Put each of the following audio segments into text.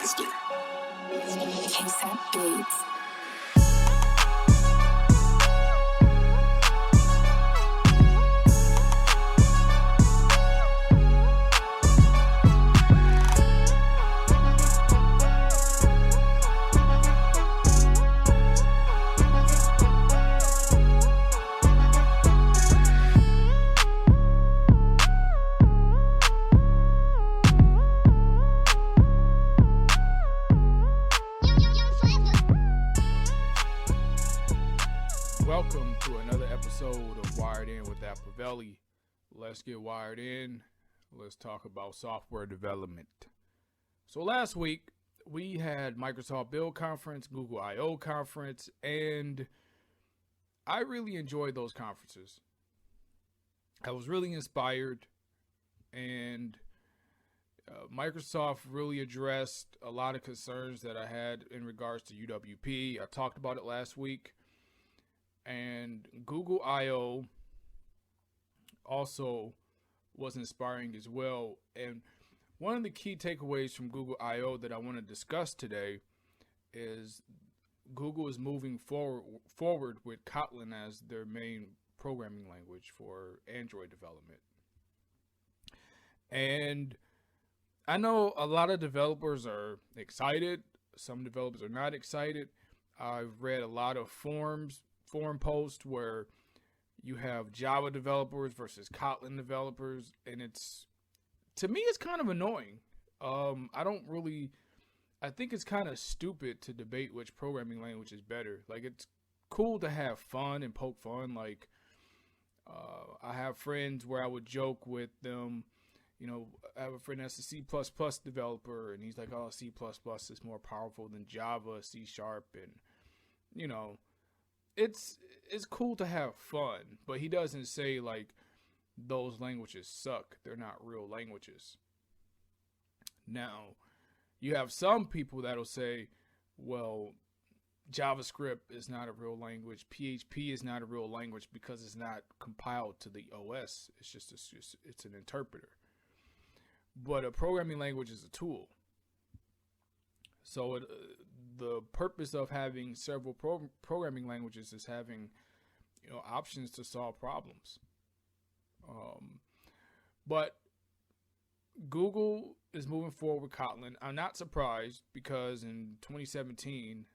KSAP Beats. Welcome to another episode of Wired In with Apavelli. Let's get wired in. Let's talk about software development. So last week we had Microsoft Build Conference, Google I/O Conference, and I really enjoyed those conferences. I was really inspired, and Microsoft really addressed a lot of concerns that I had in regards to UWP. I talked about it last week. And Google I/O also was inspiring as well. And one of the key takeaways from Google I/O that I want to discuss today is Google is moving forward with Kotlin as their main programming language for Android development. And I know a lot of developers are excited. Some developers are not excited. I've read a lot of forum posts where you have Java developers versus Kotlin developers, and to me it's kind of annoying. I think it's kind of stupid to debate which programming language is better. Like, it's cool to have fun and poke fun. Like, I have friends where I would joke with them. You know, I have a friend that's a C++ developer, and he's like, oh, C++ is more powerful than Java, C#, and, you know, it's cool to have fun, but he doesn't say like those languages suck. They're not real languages. Now, you have some people that'll say, well, JavaScript is not a real language. PHP is not a real language because it's not compiled to the OS. It's an interpreter. But a programming language is a tool. So the purpose of having several programming languages is having, options to solve problems. But Google is moving forward with Kotlin. I'm not surprised because in 2017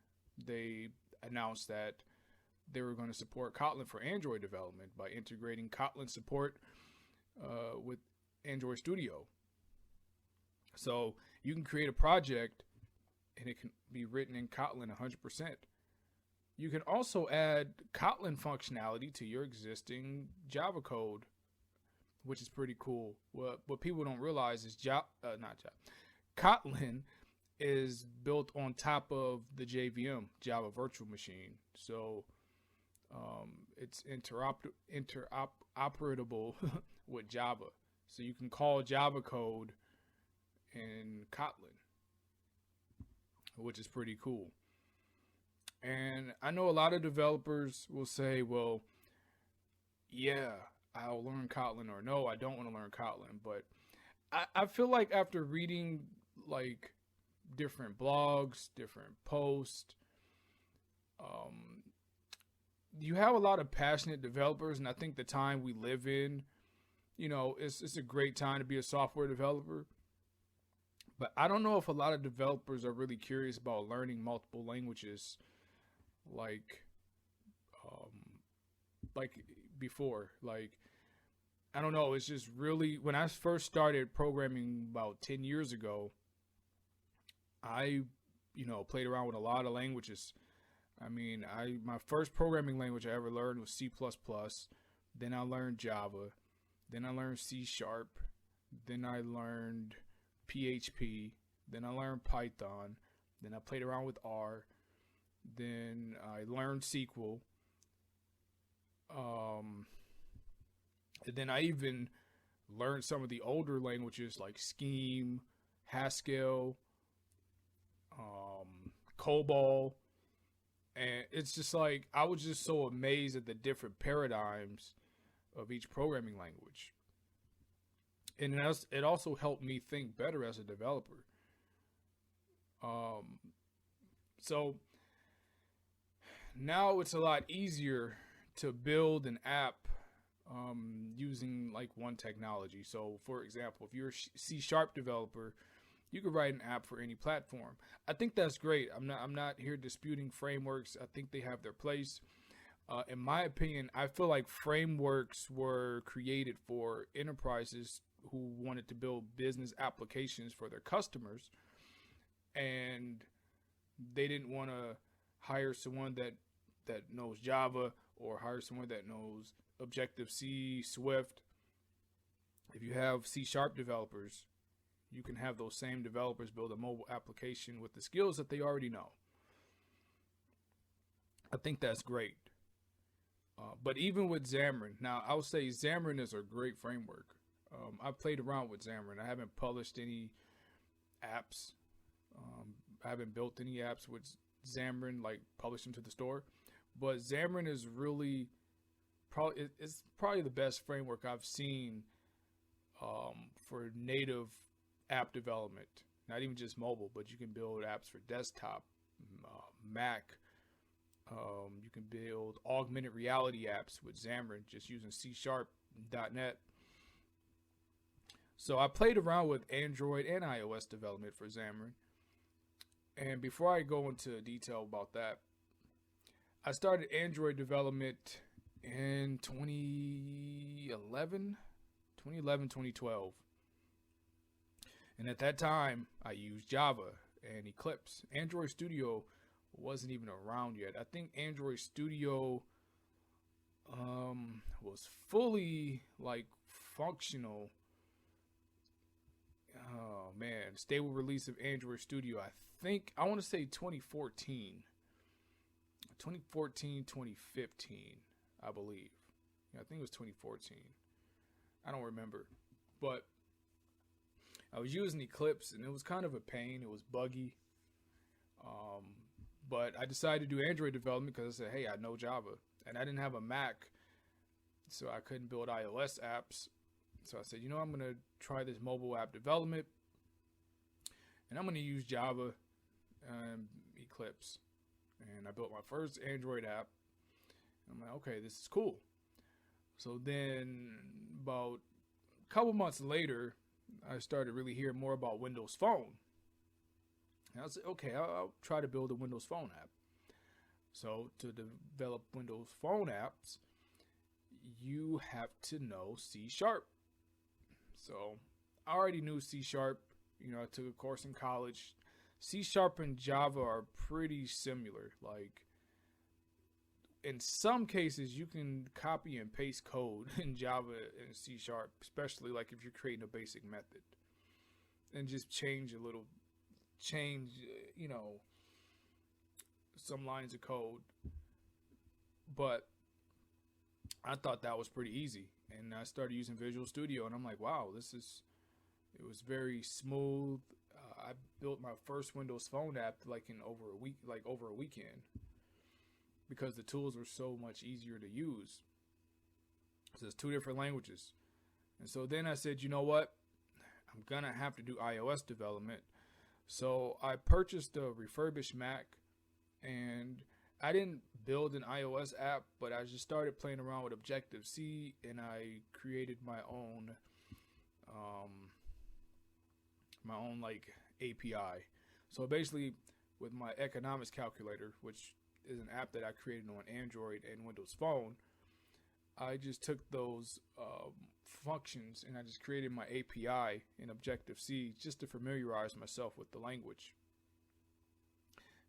they announced that they were going to support Kotlin for Android development by integrating Kotlin support with Android Studio. So you can create a project and it can be written in Kotlin 100%. You can also add Kotlin functionality to your existing Java code, which is pretty cool. What people don't realize is Kotlin is built on top of the JVM, Java Virtual Machine. So it's interoperable with Java. So you can call Java code in Kotlin, which is pretty cool. And I know a lot of developers will say, well, yeah, I'll learn Kotlin, or no, I don't want to learn Kotlin. But I feel like after reading like different blogs, different posts, you have a lot of passionate developers. And I think the time we live in, it's a great time to be a software developer. But I don't know if a lot of developers are really curious about learning multiple languages like before. Like, I don't know. It's just really, when I first started programming about 10 years ago, I, played around with a lot of languages. I mean, my first programming language I ever learned was C++. Then I learned Java. Then I learned C#. Then I learned PHP, then I learned Python, then I played around with R, then I learned SQL, and then I even learned some of the older languages like Scheme, Haskell, COBOL, and it's just like, I was just so amazed at the different paradigms of each programming language. And it also helped me think better as a developer. So now it's a lot easier to build an app using like one technology. So, for example, if you're a C Sharp developer, you could write an app for any platform. I think that's great. I'm not here disputing frameworks. I think they have their place. In my opinion, I feel like frameworks were created for enterprises who wanted to build business applications for their customers, and they didn't want to hire someone that knows Java or hire someone that knows Objective-C, Swift. If you have C Sharp developers, you can have those same developers build a mobile application with the skills that they already know. I think that's great. But even with Xamarin, now I'll say Xamarin is a great framework. I played around with Xamarin. I haven't published any apps. I haven't built any apps with Xamarin, like published them to the store. But Xamarin is really it's probably the best framework I've seen for native app development. Not even just mobile, but you can build apps for desktop, Mac. You can build augmented reality apps with Xamarin just using C Sharp.net. So I played around with Android and iOS development for Xamarin. And before I go into detail about that, I started Android development in 2011, 2012. And at that time, I used Java and Eclipse. Android Studio wasn't even around yet. I think Android Studio was fully like functional. Oh man, stable release of Android Studio. I want to say 2014, 2015, I believe. Yeah, I think it was 2014. I don't remember, but I was using Eclipse and it was kind of a pain. It was buggy. But I decided to do Android development because I said, hey, I know Java. And I didn't have a Mac, so I couldn't build iOS apps. So I said, I'm going to try this mobile app development. And I'm going to use Java and Eclipse. And I built my first Android app. I'm like, okay, this is cool. So then about a couple months later, I started really hearing more about Windows Phone. And I said, okay, I'll try to build a Windows Phone app. So to develop Windows Phone apps, you have to know C Sharp. So I already knew C Sharp. I took a course in college. C Sharp and Java are pretty similar. Like in some cases, you can copy and paste code in Java and C Sharp, especially like if you're creating a basic method, and just change, some lines of code. But I thought that was pretty easy. And I started using Visual Studio and I'm like, wow, it was very smooth. I built my first Windows Phone app over a weekend because the tools were so much easier to use. So there's two different languages. And so then I said, you know what? I'm going to have to do iOS development. So I purchased a refurbished Mac, and I didn't build an iOS app, but I just started playing around with Objective-C, and I created my own like API. So basically, with my economics calculator, which is an app that I created on Android and Windows Phone, I just took those functions and I just created my API in Objective-C just to familiarize myself with the language.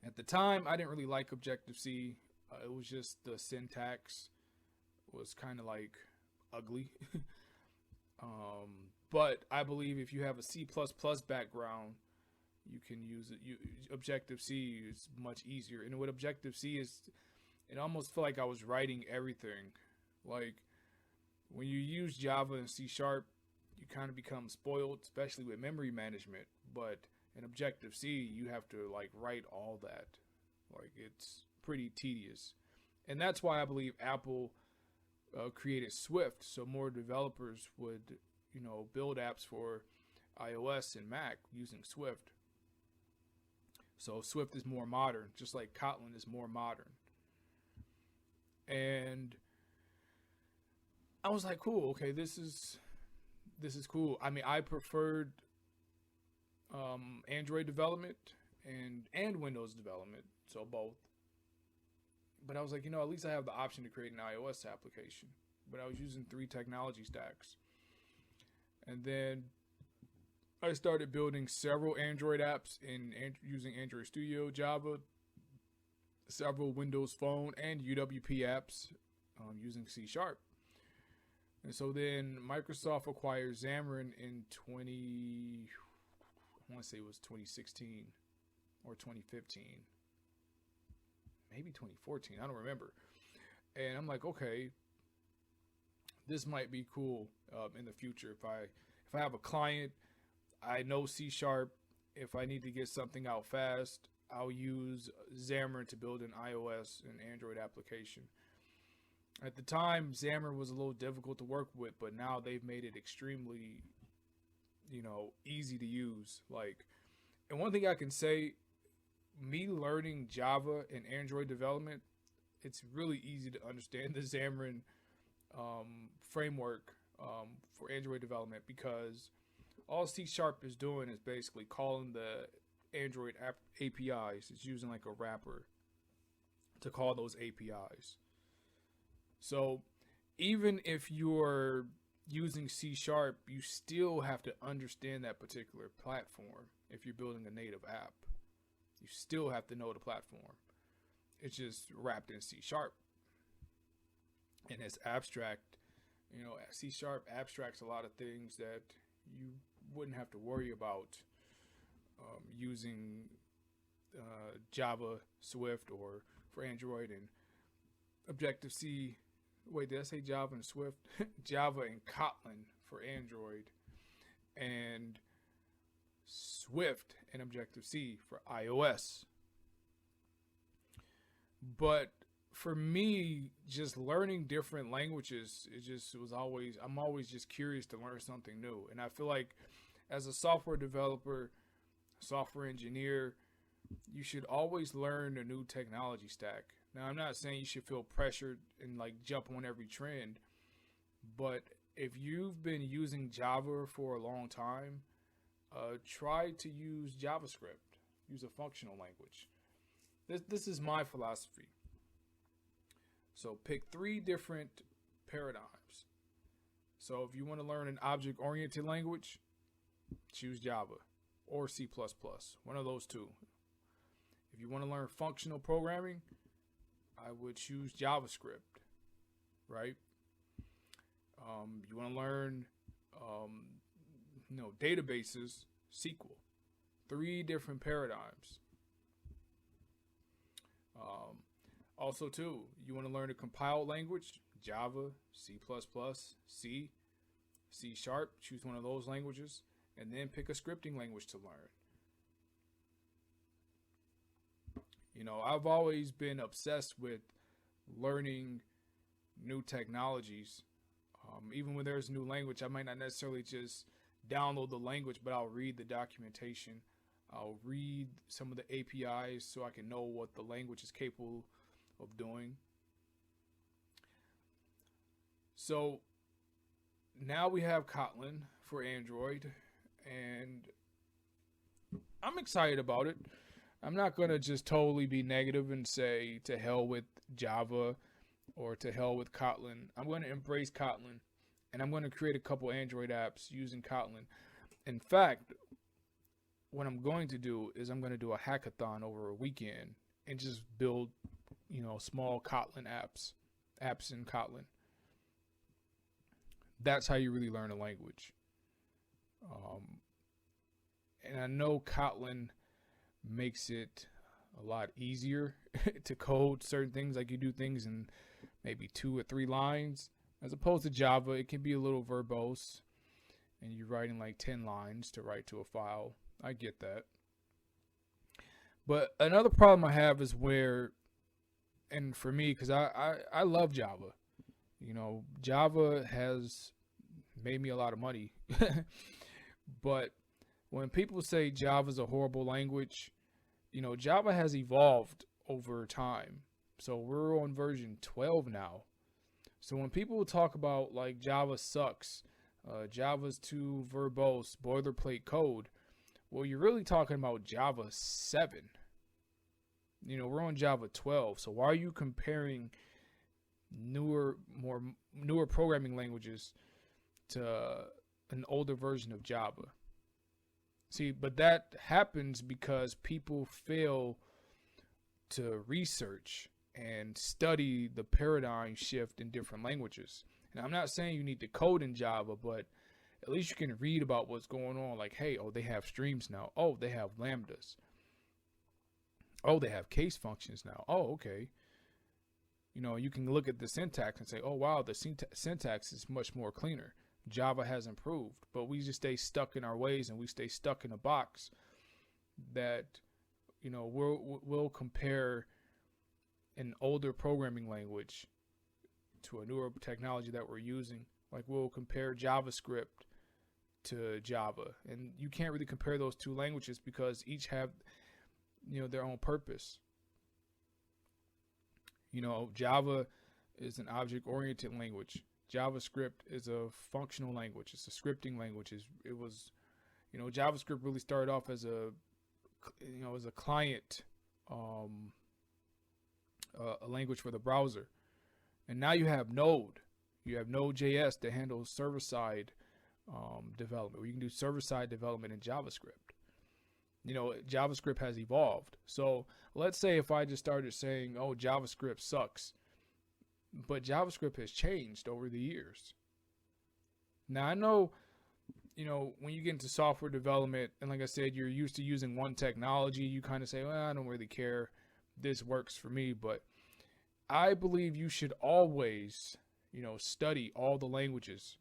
At the time, I didn't really like Objective-C. It was just the syntax was kind of like ugly. But I believe if you have a C++ background, you can use it. Objective-C is much easier. And with Objective-C, it almost felt like I was writing everything. Like when you use Java and C Sharp, you kind of become spoiled, especially with memory management. But in Objective-C, you have to like write all that. Like it's pretty tedious. And that's why I believe Apple created Swift, so more developers would, build apps for iOS and Mac using Swift. So Swift is more modern, just like Kotlin is more modern. And I was like, cool, okay, this is cool. I mean, I preferred Android development and Windows development, so both. But I was like, at least I have the option to create an iOS application. But I was using 3 technology stacks. And then I started building several Android apps using Android Studio, Java, several Windows Phone and UWP apps using C#. And so then Microsoft acquired Xamarin in I want to say it was 2016 or 2015. Maybe 2014. I don't remember. And I'm like, okay, this might be cool in the future. If I have a client, I know C#. If I need to get something out fast, I'll use Xamarin to build an iOS and Android application. At the time, Xamarin was a little difficult to work with, but now they've made it extremely, easy to use. And one thing I can say, me learning Java and Android development, it's really easy to understand the Xamarin framework for Android development, because all C# is doing is basically calling the Android APIs. It's using like a wrapper to call those APIs. So even if you're using C#, you still have to understand that particular platform. If you're building a native app, you still have to know the platform. It's just wrapped in C#. And it's abstract. C# abstracts a lot of things that you wouldn't have to worry about using Java, Swift, or for Android, and Objective-C. Wait, did I say Java and Swift? Java and Kotlin for Android, and Swift and Objective-C for iOS. But for me, just learning different languages, I'm always just curious to learn something new. And I feel like as a software developer, software engineer, you should always learn a new technology stack. Now, I'm not saying you should feel pressured and jump on every trend, but if you've been using Java for a long time, try to use JavaScript. Use a functional language. This is my philosophy. So pick 3 different paradigms. So if you want to learn an object-oriented language, choose Java or C++, one of those 2. If you want to learn functional programming, I would choose JavaScript, right? You want to learn, databases, SQL. 3 different paradigms. Also, too, you want to learn a compiled language, Java, C++, C, C#, choose one of those languages, and then pick a scripting language to learn. I've always been obsessed with learning new technologies. Even when there's a new language, I might not necessarily just download the language, but I'll read the documentation. I'll read some of the APIs so I can know what the language is capable of doing. So now we have Kotlin for Android, and I'm excited about it. I'm not going to just totally be negative and say to hell with Java or to hell with Kotlin. I'm going to embrace Kotlin, and I'm going to create a couple Android apps using Kotlin. In fact, what I'm going to do is I'm going to do a hackathon over a weekend and just build, small Kotlin apps in Kotlin. That's how you really learn a language. And I know Kotlin makes it a lot easier to code certain things. Like you do things in maybe 2 or 3 lines, as opposed to Java. It can be a little verbose, and you're writing 10 lines to write to a file. I get that. But another problem I have is and for me, because I love Java. Java has made me a lot of money. But when people say Java is a horrible language, Java has evolved over time. So we're on version 12 now. So when people talk about like Java sucks, Java's too verbose, boilerplate code, well, you're really talking about Java 7. We're on Java 12. So why are you comparing newer programming languages to an older version of Java? See, but that happens because people fail to research and study the paradigm shift in different languages. And I'm not saying you need to code in Java, but at least you can read about what's going on. Like, hey, they have streams now. Oh, they have lambdas. Oh, they have case functions now. Oh, okay. You can look at the syntax and say, oh, wow, the syntax is much more cleaner. Java has improved, but we just stay stuck in our ways and we stay stuck in a box that, we'll compare an older programming language to a newer technology that we're using. Like we'll compare JavaScript to Java, and you can't really compare those two languages because each have, their own purpose. Java is an object-oriented language. JavaScript is a functional language. It's a scripting language. JavaScript really started off as a client, a language for the browser. And now you have Node. You have Node.js that handles server-side development, where you can do server-side development in JavaScript. JavaScript has evolved. So let's say if I just started saying, oh, JavaScript sucks. But JavaScript has changed over the years. Now, I know, when you get into software development, and like I said, you're used to using one technology, you kind of say, well, I don't really care. This works for me. But I believe you should always, study all the languages,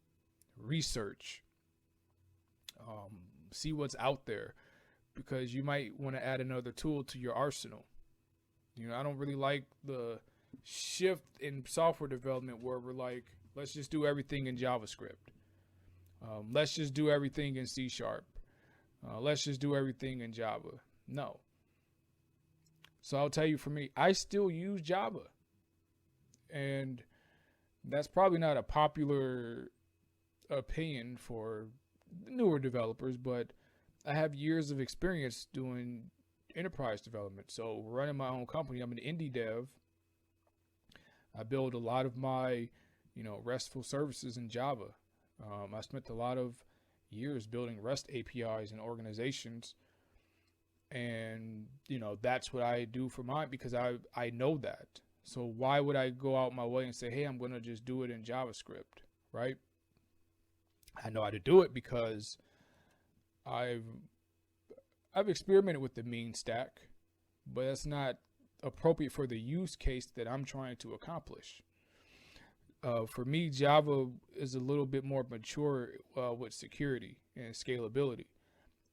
research, see what's out there, because you might want to add another tool to your arsenal. I don't really like the shift in software development where we're like, let's just do everything in JavaScript. Let's just do everything in C#. Let's just do everything in Java. No. So I'll tell you, for me, I still use Java. And that's probably not a popular opinion for newer developers, but I have years of experience doing enterprise development. So running my own company, I'm an indie dev. I build a lot of my, RESTful services in Java. I spent a lot of years building REST APIs and organizations. And, that's what I do for mine because I know that. So why would I go out my way and say, hey, I'm going to just do it in JavaScript, right? I know how to do it because I've experimented with the mean stack, but that's not appropriate for the use case that I'm trying to accomplish. For me, Java is a little bit more mature with security and scalability.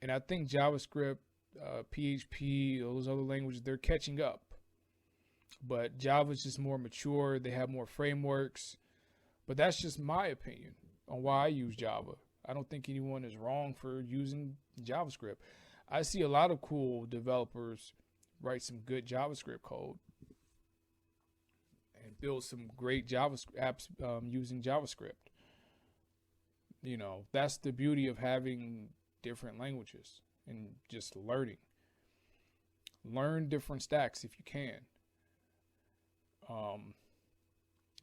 And I think JavaScript, PHP, those other languages, they're catching up. But Java is just more mature. They have more frameworks. But that's just my opinion on why I use Java. I don't think anyone is wrong for using JavaScript. I see a lot of cool developers write some good JavaScript code and build some great JavaScript apps using JavaScript. That's the beauty of having different languages and just learning. Learn different stacks if you can.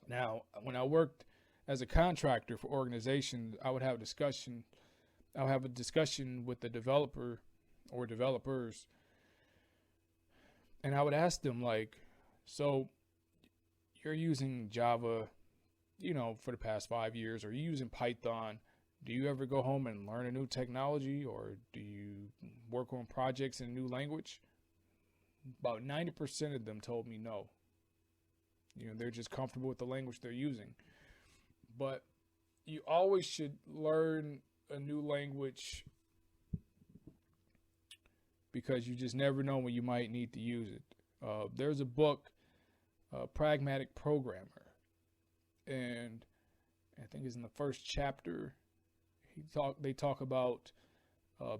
Now, when I worked as a contractor for organizations, I would have a discussion with the developer or developers, and I would ask them, like, so you're using Java, for the past 5 years, or you're using Python. Do you ever go home and learn a new technology, or do you work on projects in a new language? About 90% of them told me no. They're just comfortable with the language they're using. But you always should learn a new language because you just never know when you might need to use it. There's a book, Pragmatic Programmer, and I think it's in the first chapter. They talk about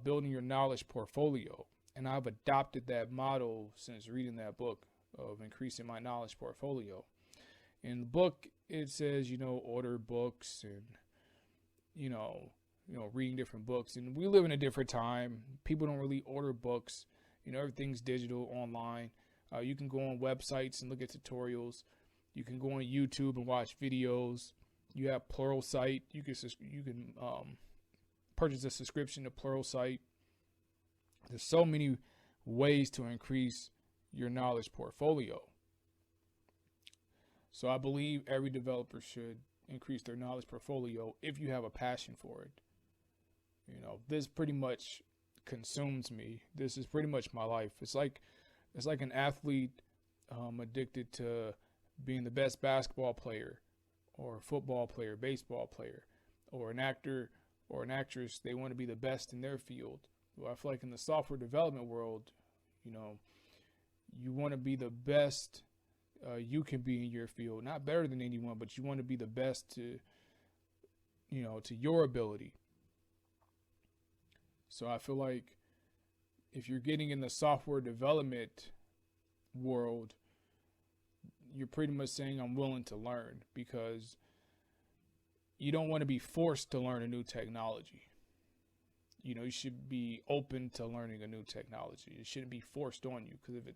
building your knowledge portfolio. And I've adopted that model since reading that book of increasing my knowledge portfolio. In the book, it says, order books and, reading different books. And we live in a different time. People don't really order books. Everything's digital online. You can go on websites and look at tutorials. You can go on YouTube and watch videos. You have Pluralsight. You can purchase a subscription to Pluralsight. There's so many ways to increase your knowledge portfolio. So I believe every developer should increase their knowledge portfolio if you have a passion for it. This pretty much consumes me. This is pretty much my life. It's like an athlete addicted to being the best basketball player or football player, baseball player, or an actor or an actress. They want to be the best in their field. Well, I feel like in the software development world, you want to be the best you can be in your field. Not better than anyone, but you want to be the best to your ability. So I feel like if you're getting in the software development world, you're pretty much saying I'm willing to learn, because you don't want to be forced to learn a new technology. You should be open to learning a new technology. It shouldn't be forced on you, because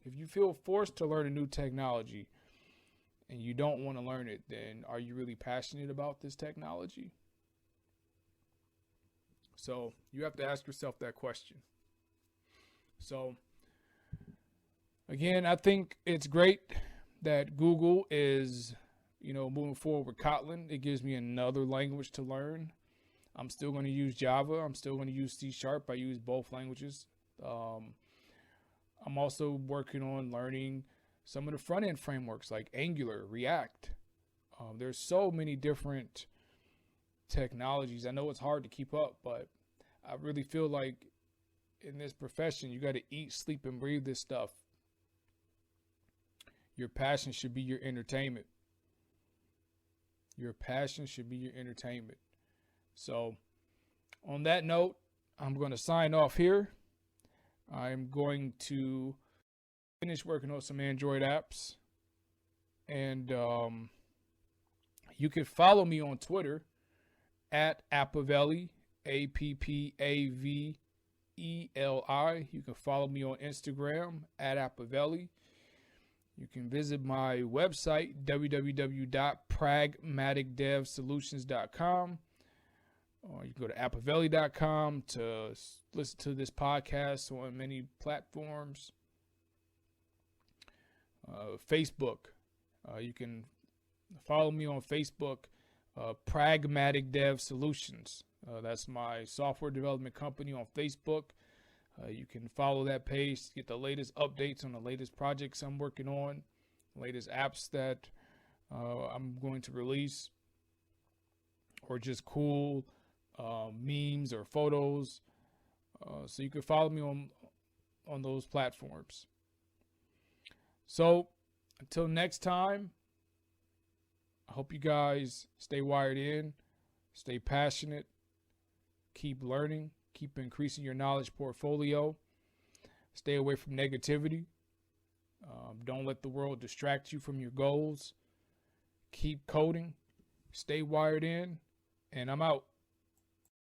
if you feel forced to learn a new technology and you don't want to learn it, then are you really passionate about this technology? So you have to ask yourself that question. So again, I think it's great that Google is, moving forward with Kotlin. It gives me another language to learn. I'm still going to use Java. I'm still going to use C#. I use both languages. I'm also working on learning some of the front end frameworks like Angular, React. There's so many different technologies. I know it's hard to keep up, but I really feel like in this profession, you got to eat, sleep, and breathe this stuff. Your passion should be your entertainment. Your passion should be your entertainment. So on that note, I'm going to sign off here. I'm going to finish working on some Android apps. And you can follow me on Twitter at Appavelli, Appaveli. You can follow me on Instagram at Appavelli. You can visit my website, www.pragmaticdevsolutions.com. Or you can go to appavelli.com to listen to this podcast on many platforms. Facebook. You can follow me on Facebook, Pragmatic Dev Solutions. That's my software development company on Facebook. You can follow that page to get the latest updates on the latest projects I'm working on, latest apps that I'm going to release, or just cool memes or photos. So you can follow me on those platforms. So until next time, I hope you guys stay wired in, stay passionate, keep learning, keep increasing your knowledge portfolio, stay away from negativity. Don't let the world distract you from your goals. Keep coding, stay wired in, and I'm out.